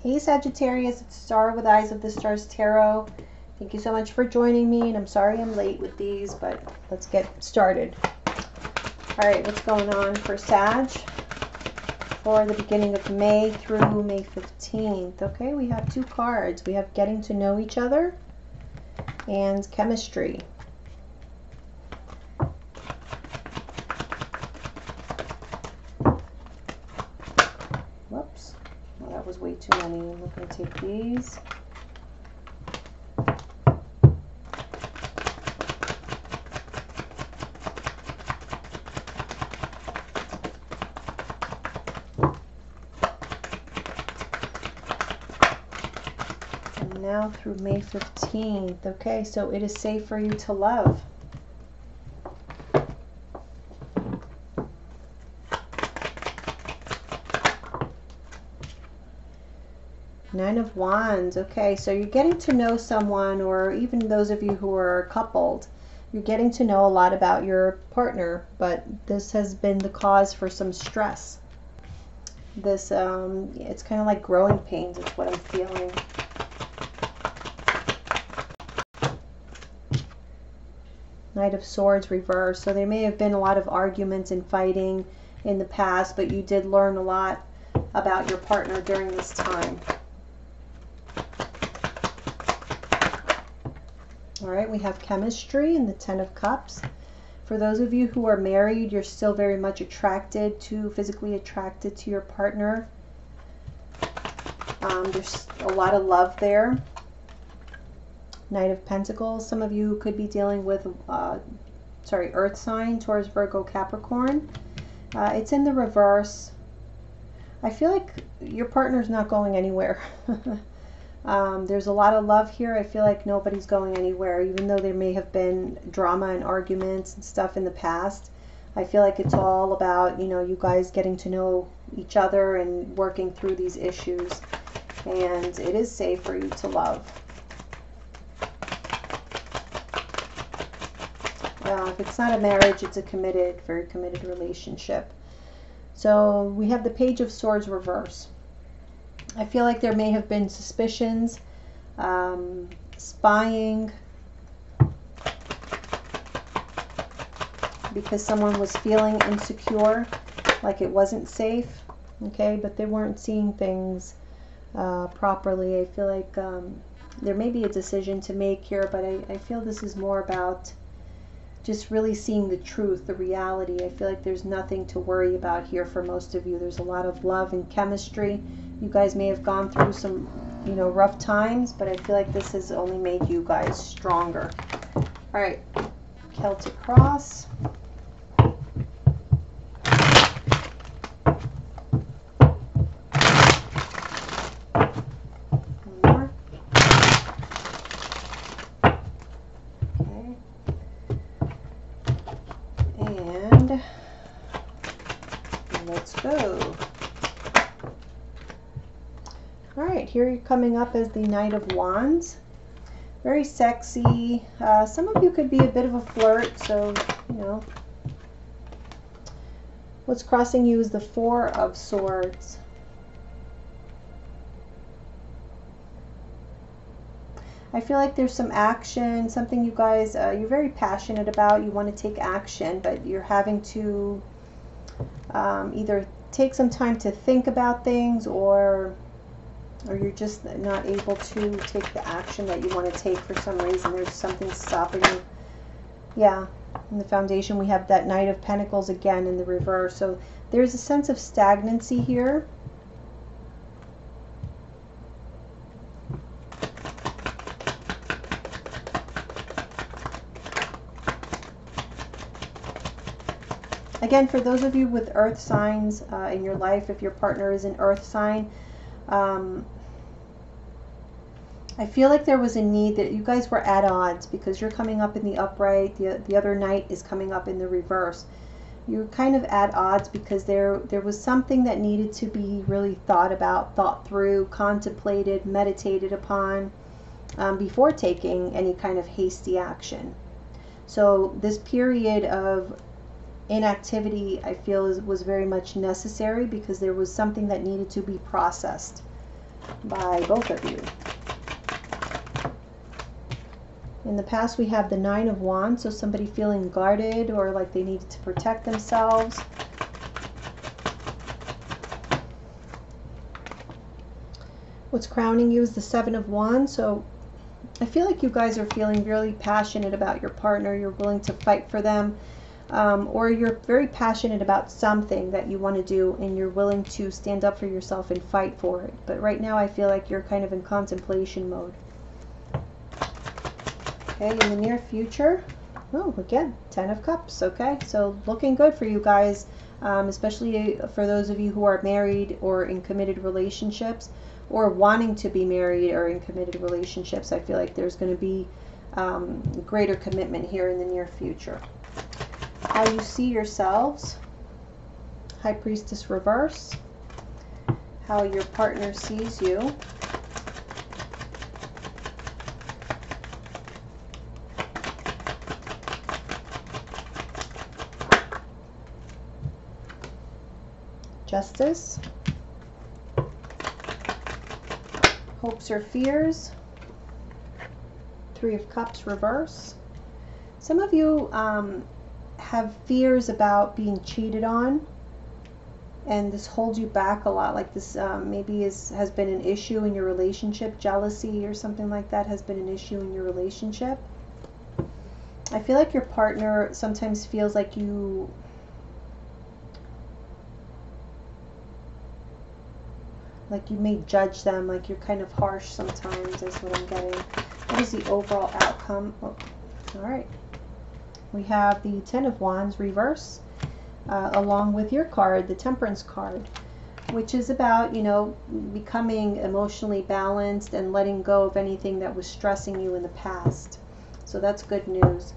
Hey Sagittarius, it's Star with Eyes of the Stars Tarot. Thank you so much for joining me, and I'm sorry I'm late with these, but let's get started. All right, what's going on for Sag for the beginning of May through May 15th? Okay, we have two cards. We have getting to know each other and chemistry. Whoops. Well, that was way too many. I'm not going to take these. And now through May 15th. Okay, so it is safe for you to love. Nine of Wands. Okay, so you're getting to know someone, or even those of you who are coupled, you're getting to know a lot about your partner, but this has been the cause for some stress. This, it's kind of like growing pains, is what I'm feeling. Knight of Swords reverse. So there may have been a lot of arguments and fighting in the past, but you did learn a lot about your partner during this time. All right, we have chemistry and the Ten of Cups. For those of you who are married, you're still very much physically attracted to your partner. There's a lot of love there. Knight of Pentacles. Some of you could be dealing with, Earth sign, Taurus, Virgo, Capricorn. It's in the reverse. I feel like your partner's not going anywhere. There's a lot of love here. I feel like nobody's going anywhere, even though there may have been drama and arguments and stuff in the past. I feel like it's all about, you guys getting to know each other and working through these issues. And it is safe for you to love. If it's not a marriage, it's a very committed relationship. So we have the Page of Swords reverse. I feel like there may have been suspicions, spying, because someone was feeling insecure, like it wasn't safe, okay, but they weren't seeing things properly. I feel like there may be a decision to make here, but I feel this is more about just really seeing the truth, the reality. I feel like there's nothing to worry about here for most of you. There's a lot of love and chemistry. You guys may have gone through some, rough times, but I feel like this has only made you guys stronger. All right, Celtic Cross. One more. Okay. And let's go. All right, here you're coming up as the Knight of Wands. Very sexy. Some of you could be a bit of a flirt, so, What's crossing you is the Four of Swords. I feel like there's some action, something you guys, you're very passionate about. You want to take action, but you're having to either take some time to think about things, or you're just not able to take the action that you want to take for some reason. There's something stopping you. Yeah, in the foundation we have that Knight of Pentacles again in the reverse. So there's a sense of stagnancy here. Again, for those of you with earth signs in your life, if your partner is an earth sign, I feel like there was a need that you guys were at odds, because you're coming up in the upright, the other Knight is coming up in the reverse. You're kind of at odds because there was something that needed to be really thought about, thought through, contemplated, meditated upon before taking any kind of hasty action. So this period of inactivity, I feel, was very much necessary, because there was something that needed to be processed. by both of you. In the past, we have the Nine of Wands, so somebody feeling guarded or like they needed to protect themselves. What's crowning you is the Seven of Wands, so I feel like you guys are feeling really passionate about your partner. You're willing to fight for them, or you're very passionate about something that you want to do and you're willing to stand up for yourself and fight for it. But right now I feel like you're kind of in contemplation mode. Okay, in the near future, oh, again, Ten of Cups. Okay, so looking good for you guys, especially for those of you who are married or in committed relationships, or wanting to be married or in committed relationships. I feel like there's going to be greater commitment here in the near future. How you see yourselves, High Priestess reverse. How your partner sees you. Justice. Hopes or fears. Three of Cups reverse. Some of you have fears about being cheated on, and this holds you back a lot. Like this maybe has been an issue in your relationship. Jealousy or something like that has been an issue in your relationship. I feel like your partner sometimes feels like you may judge them, like you're kind of harsh sometimes, is what I'm getting. What is the overall outcome? Oh, all right. We have the Ten of Wands reverse, along with your card, the Temperance card, which is about, you know, becoming emotionally balanced and letting go of anything that was stressing you in the past. So that's good news.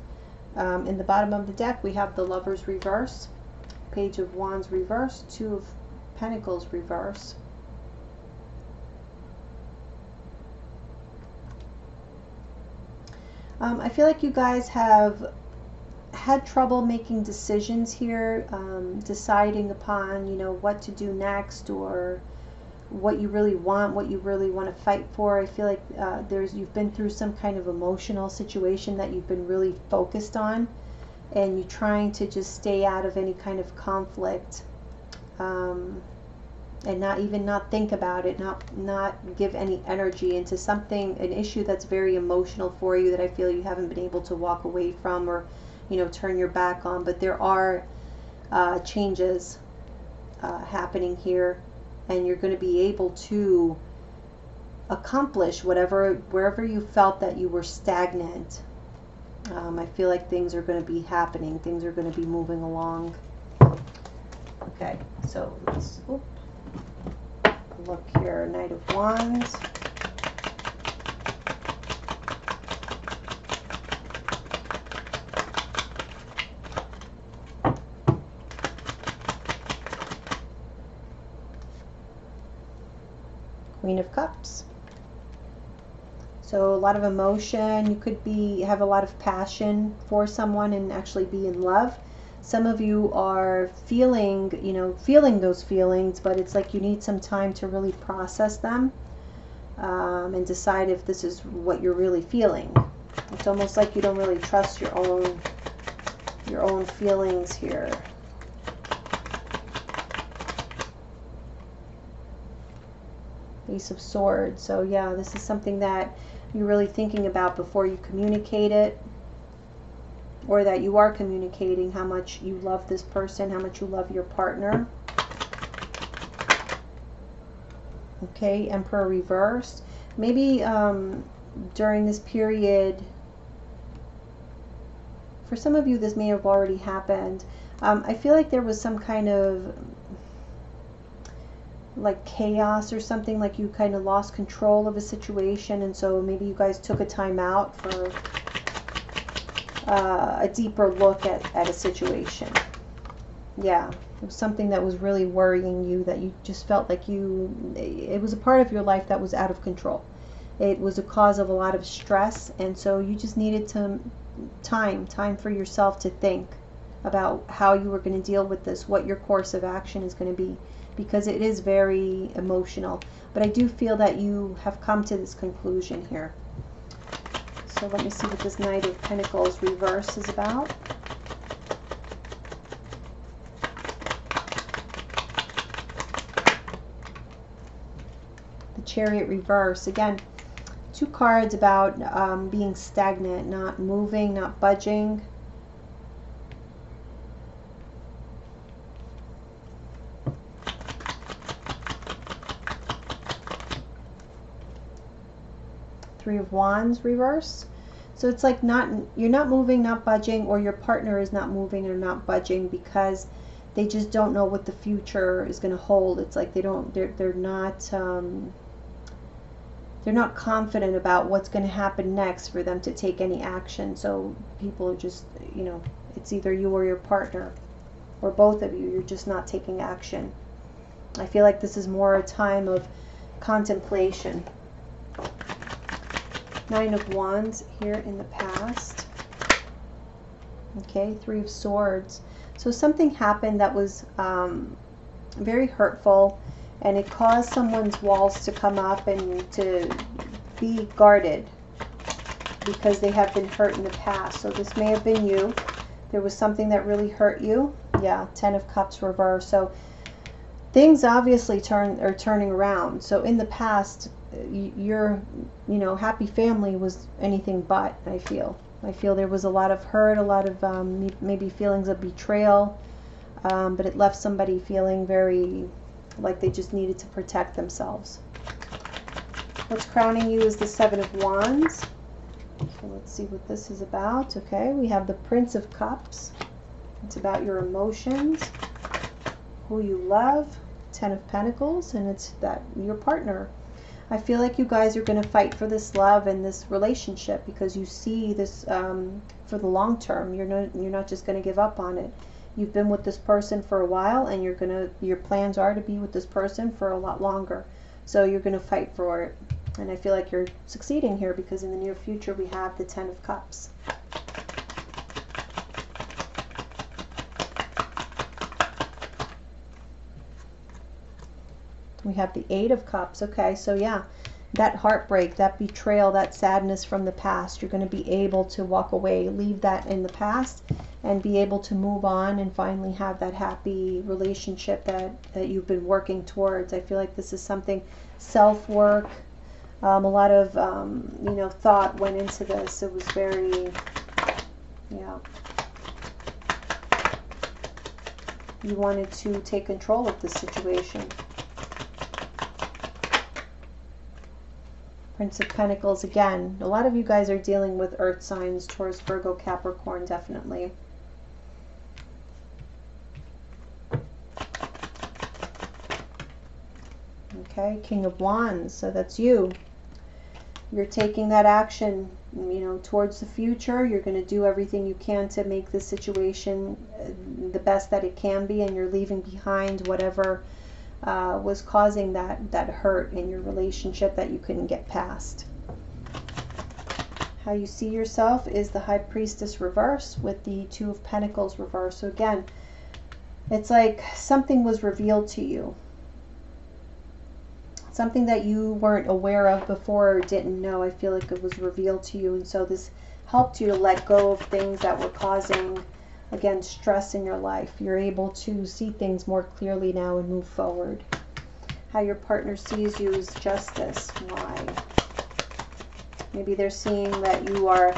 In the bottom of the deck, we have the Lovers reverse, Page of Wands reverse, Two of Pentacles reverse. I feel like you guys have had trouble making decisions here, deciding upon, you know, what to do next or what you really want, what you really want to fight for. I feel like you've been through some kind of emotional situation that you've been really focused on, and you're trying to just stay out of any kind of conflict, and not think about it, not give any energy into something, an issue that's very emotional for you that I feel you haven't been able to walk away from or, you know, turn your back on. But there are changes happening here, and you're going to be able to accomplish wherever you felt that you were stagnant. I feel like things are going to be happening. Things are going to be moving along. Okay, so let's look here. Knight of Wands. Queen of Cups. So a lot of emotion. You could have a lot of passion for someone and actually be in love. Some of you are feeling those feelings, but it's like you need some time to really process them and decide if this is what you're really feeling. It's almost like you don't really trust your own feelings here. Ace of Swords. So yeah, this is something that you're really thinking about before you communicate it, or that you are communicating how much you love this person, how much you love your partner. Okay, Emperor reverse. Maybe during this period, for some of you this may have already happened. I feel like there was some kind of like chaos or something, like you kind of lost control of a situation, and so maybe you guys took a time out for a deeper look at a situation. Yeah, it was something that was really worrying you, that you just felt like it was a part of your life that was out of control. It was a cause of a lot of stress, and so you just needed some time for yourself to think about how you were going to deal with this, what your course of action is going to be. because it is very emotional. But I do feel that you have come to this conclusion here. So let me see what this Knight of Pentacles reverse is about. The Chariot reverse. Again, two cards about being stagnant, not moving, not budging. Three of Wands reverse. So it's like you're not moving, not budging, or your partner is not moving or not budging because they just don't know what the future is going to hold. It's like they're not confident about what's going to happen next for them to take any action. So people are just, you know, it's either you or your partner or both of you. You're just not taking action. I feel like this is more a time of contemplation. Nine of Wands here in the past. Okay, Three of Swords. So something happened that was very hurtful, and it caused someone's walls to come up and to be guarded because they have been hurt in the past. So this may have been you. There was something that really hurt you. Yeah, Ten of Cups reverse. So things obviously are turning around. So in the past, your, you know, happy family was anything but. I feel there was a lot of hurt, a lot of maybe feelings of betrayal, but it left somebody feeling very like they just needed to protect themselves. What's crowning you is the Seven of Wands. So let's see what this is about. Okay, we have the Prince of Cups. It's about your emotions, who you love. Ten of Pentacles, and it's that your partner. I feel like you guys are going to fight for this love and this relationship because you see this for the long term. You're not just going to give up on it. You've been with this person for a while, and your plans are to be with this person for a lot longer. So you're going to fight for it. And I feel like you're succeeding here because in the near future we have the Ten of Cups. We have the Eight of Cups. Okay, so yeah, that heartbreak, that betrayal, that sadness from the past, you're going to be able to walk away, leave that in the past, and be able to move on and finally have that happy relationship that you've been working towards. I feel like this is something self-work. A lot of, you know, thought went into this. It was very, yeah. You wanted to take control of the situation. Prince of Pentacles again. A lot of you guys are dealing with earth signs, Taurus, Virgo, Capricorn, definitely. Okay, King of Wands. So that's you. You're taking that action, you know, towards the future. You're going to do everything you can to make this situation the best that it can be, and you're leaving behind whatever was causing that hurt in your relationship that you couldn't get past. How you see yourself is the High Priestess reverse with the Two of Pentacles reverse. So again, it's like something was revealed to you. Something that you weren't aware of before or didn't know. I feel like it was revealed to you, and so this helped you to let go of things that were causing, again, stress in your life. You're able to see things more clearly now and move forward. How your partner sees you is Justice. Why? Maybe they're seeing that you are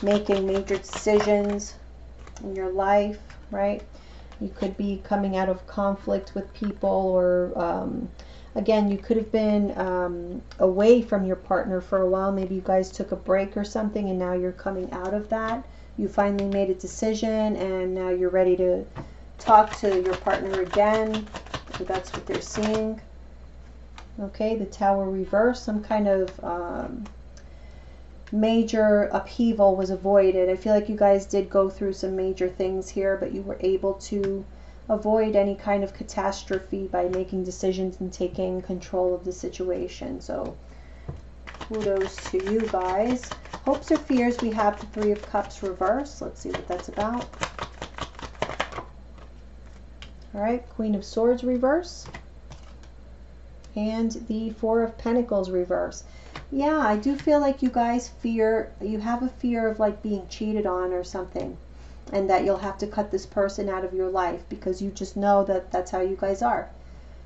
making major decisions in your life, right? You could be coming out of conflict with people, or again, you could have been away from your partner for a while. Maybe you guys took a break or something, and now you're coming out of that. You finally made a decision, and now you're ready to talk to your partner again. So that's what they're seeing. Okay, the Tower reverse. Some kind of major upheaval was avoided. I feel like you guys did go through some major things here, but you were able to avoid any kind of catastrophe by making decisions and taking control of the situation. So kudos to you guys. Hopes or fears, we have the Three of Cups reverse. Let's see what that's about. All right, Queen of Swords reverse. and the Four of Pentacles reverse. Yeah, I do feel like you guys you have a fear of like being cheated on or something, and that you'll have to cut this person out of your life because you just know that that's how you guys are.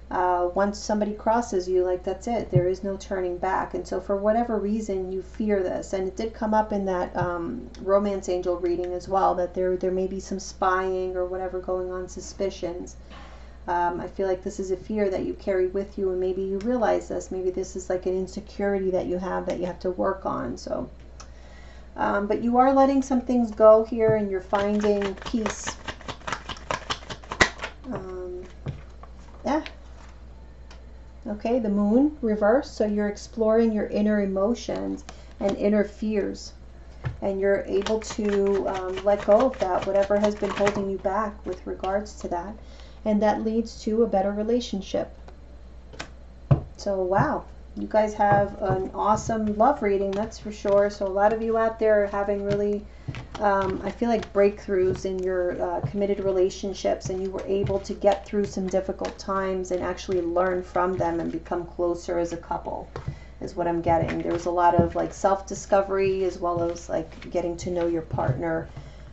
Once somebody crosses you, like, that's it. There is no turning back. And so for whatever reason, you fear this. And it did come up in that romance angel reading as well, that there may be some spying or whatever going on, suspicions. I feel like this is a fear that you carry with you, and maybe you realize this. Maybe this is like an insecurity that you have to work on. So, but you are letting some things go here, and you're finding peace. Yeah. Okay, the Moon reverse. So you're exploring your inner emotions and inner fears, and you're able to let go of that, whatever has been holding you back with regards to that. And that leads to a better relationship. So, wow, you guys have an awesome love reading, that's for sure. So a lot of you out there are having really, I feel like, breakthroughs in your committed relationships, and you were able to get through some difficult times and actually learn from them and become closer as a couple, is what I'm getting. There was a lot of like self-discovery, as well as like getting to know your partner,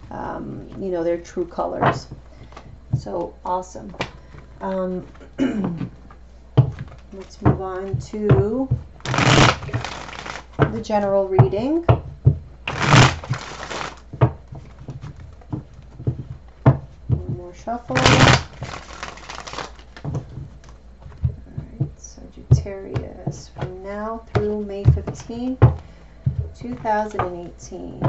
you know, their true colors. So awesome. Let's move on to the general reading. One more shuffle. Alright, Sagittarius, from now through May 15, 2018.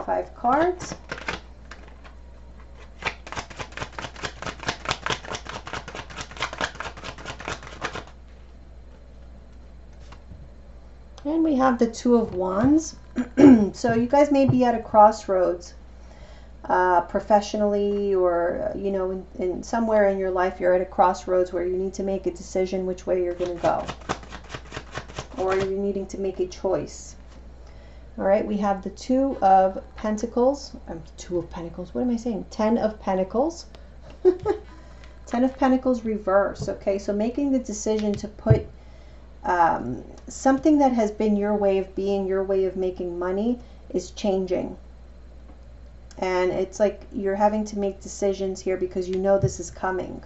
Five cards. And we have the Two of Wands. So you guys may be at a crossroads, professionally, or you know, in somewhere in your life you're at a crossroads where you need to make a decision which way you're going to go, or you're needing to make a choice. All right, we have the Two of Pentacles. Two of Pentacles. What am I saying? 10 of Pentacles. 10 of Pentacles reverse. Okay, so making the decision to put something that has been your way of being, your way of making money, is changing. And it's like you're having to make decisions here because you know this is coming.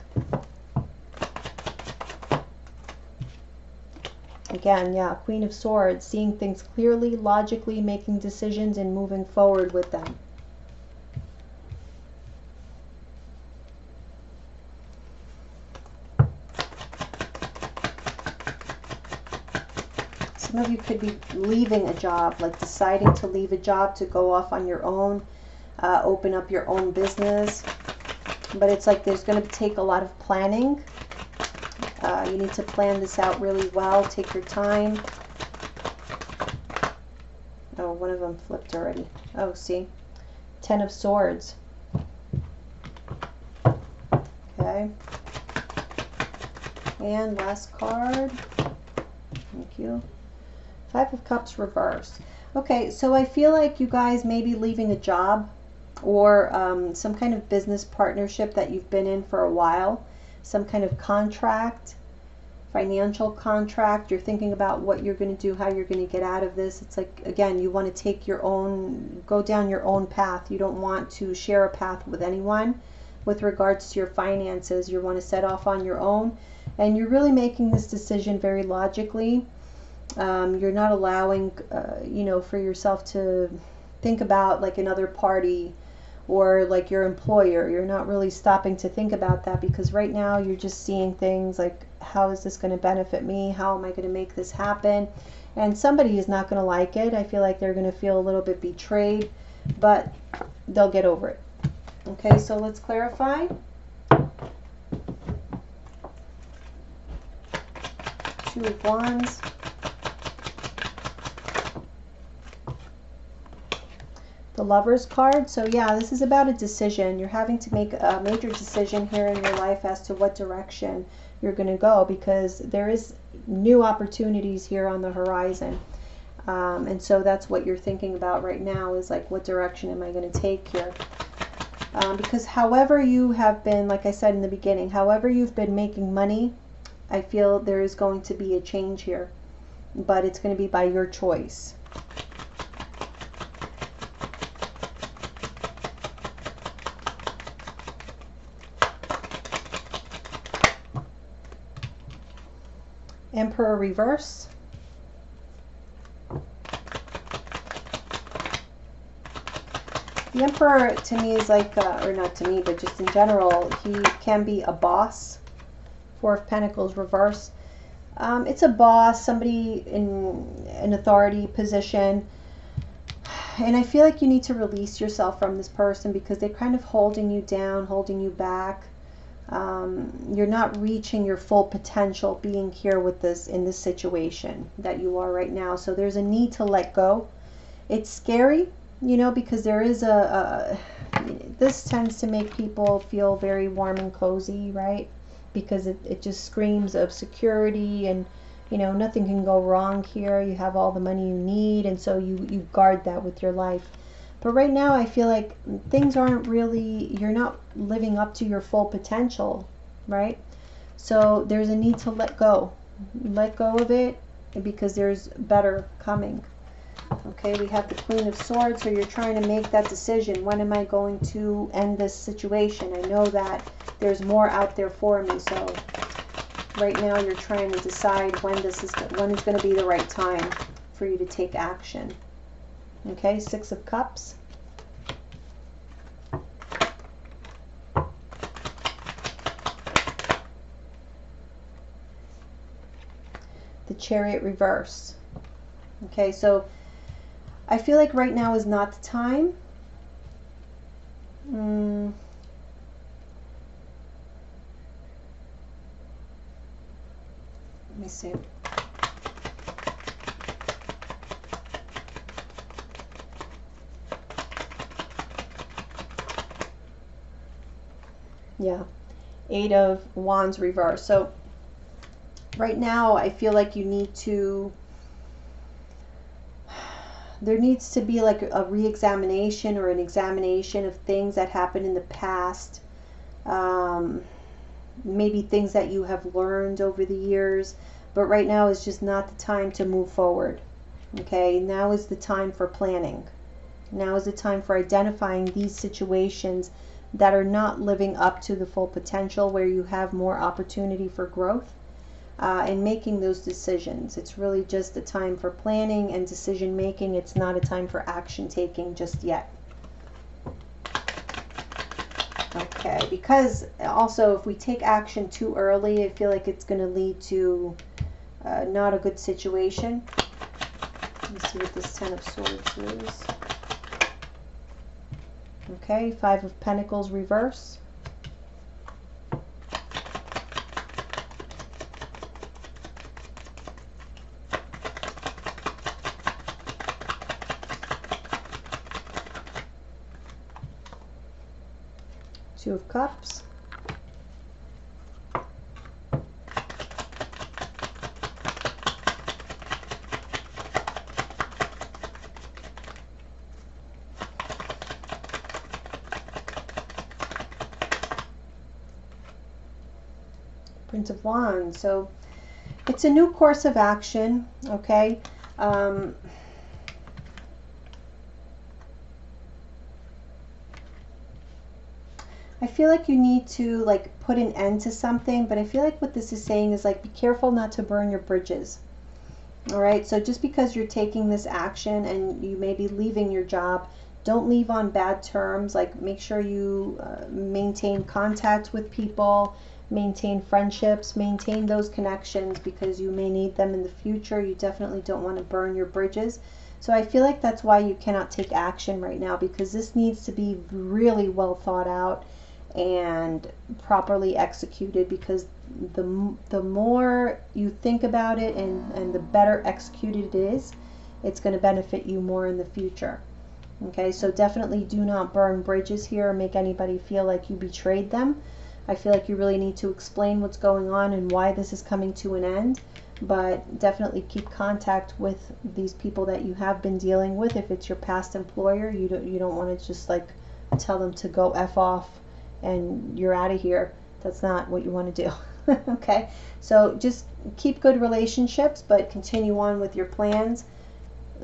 Again, yeah, Queen of Swords, seeing things clearly, logically, making decisions and moving forward with them. Some of you could be leaving a job, like deciding to leave a job to go off on your own, open up your own business. But it's like there's going to take a lot of planning. You need to plan this out really well. Take your time. Oh, one of them flipped already. Oh, see? 10 of Swords. Okay. And last card. Thank you. 5 of Cups reversed. Okay, so I feel like you guys may be leaving a job, or some kind of business partnership that you've been in for a while. Some kind of contract, financial contract. You're thinking about what you're going to do, how you're going to get out of this. It's like, again, you want to take your own, go down your own path. You don't want to share a path with anyone with regards to your finances. You want to set off on your own, and you're really making this decision very logically. You're not allowing, you know, for yourself to think about like another party or like your employer. You're not really stopping to think about that, because right now you're just seeing things like, how is this going to benefit me? How am I going to make this happen? And somebody is not going to like it. I feel like they're going to feel a little bit betrayed, but they'll get over it. Okay, so let's clarify. Two of Wands. The Lovers card. So yeah, this is about a decision. You're having to make a major decision here in your life as to what direction you're going to go, because there is, new opportunities here on the horizon. And so that's what you're thinking about right now, is like, what direction am I going to take here? Because however you have been, like I said in the beginning, however you've been making money, I feel there is going to be a change here, but it's going to be by your choice. Emperor reverse. The Emperor to me is like, or not to me, but just in general, he can be a boss. Four of Pentacles reverse. It's a boss, somebody in an authority position. And I feel like you need to release yourself from this person because they're kind of holding you down, holding you back. You're not reaching your full potential being here with this, in this situation that you are right now. So there's a need to let go. It's scary, you know, because there is this tends to make people feel very warm and cozy, right? Because it just screams of security, and you know, nothing can go wrong here. You have all the money you need, and so you guard that with your life. But right now I feel like things aren't really, you're not living up to your full potential, right? So there's a need to let go of it, because there's better coming. Okay, we have the Queen of Swords, so you're trying to make that decision. When am I going to end this situation? I know that there's more out there for me, so right now you're trying to decide when is going to be the right time for you to take action. Okay, Six of Cups. The Chariot reverse. Okay, so I feel like right now is not the time. Let me see. Yeah, Eight of Wands reverse. So right now I feel like you need to, there needs to be like a re-examination or an examination of things that happened in the past. Maybe things that you have learned over the years, but right now is just not the time to move forward. Okay, now is the time for planning. Now is the time for identifying these situations that are not living up to the full potential, where you have more opportunity for growth, and making those decisions. It's really just a time for planning and decision making. It's not a time for action taking just yet. Okay, because also if we take action too early, I feel like it's going to lead to not a good situation. Let me see what this Ten of Swords is. Okay, Five of Pentacles reverse. Two of Cups. Prince of Wands. So it's a new course of action, okay? I feel like you need to like put an end to something, but I feel like what this is saying is like, be careful not to burn your bridges. All right, so just because you're taking this action and you may be leaving your job, don't leave on bad terms. Like, make sure you maintain contact with people, maintain friendships, maintain those connections, because you may need them in the future. You definitely don't want to burn your bridges. So I feel like that's why you cannot take action right now, because this needs to be really well thought out and properly executed, because the more you think about it and the better executed it is, it's going to benefit you more in the future. Okay, so definitely do not burn bridges here or make anybody feel like you betrayed them. I feel like you really need to explain what's going on and why this is coming to an end. but definitely keep contact with these people that you have been dealing with. If it's your past employer, you don't want to just like tell them to go F off and you're out of here. That's not what you want to do. Okay, so just keep good relationships, but continue on with your plans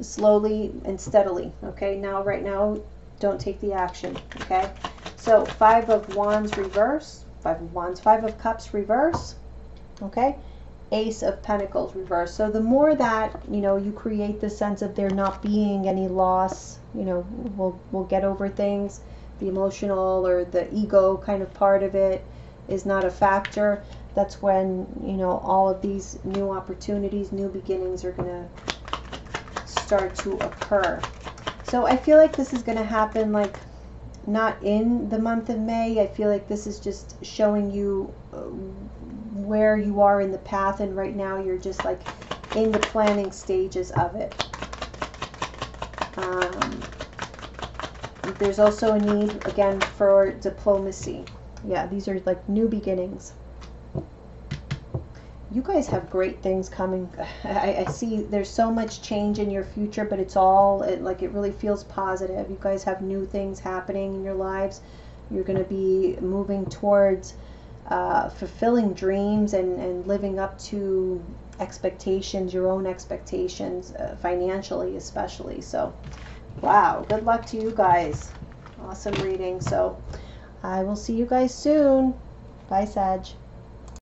slowly and steadily. Okay, now right now don't take the action. Okay, so 5 of Wands reverse, 5 of Wands, 5 of Cups reverse. Okay, Ace of Pentacles reverse. So the more that you create the sense of there not being any loss, we'll get over things. The emotional or the ego kind of part of it is not a factor. That's when all of these new opportunities, new beginnings are gonna start to occur. So I feel like this is gonna happen like not in the month of May. I feel like this is just showing you where you are in the path, and right now you're just like in the planning stages of it. There's also a need again for diplomacy. Yeah, these are like new beginnings. You guys have great things coming. I see there's so much change in your future, but it's all like it really feels positive. You guys have new things happening in your lives. You're going to be moving towards fulfilling dreams and living up to expectations, your own expectations, financially especially. So wow, good luck to you guys. Awesome reading. So I will see you guys soon. Bye, Sag.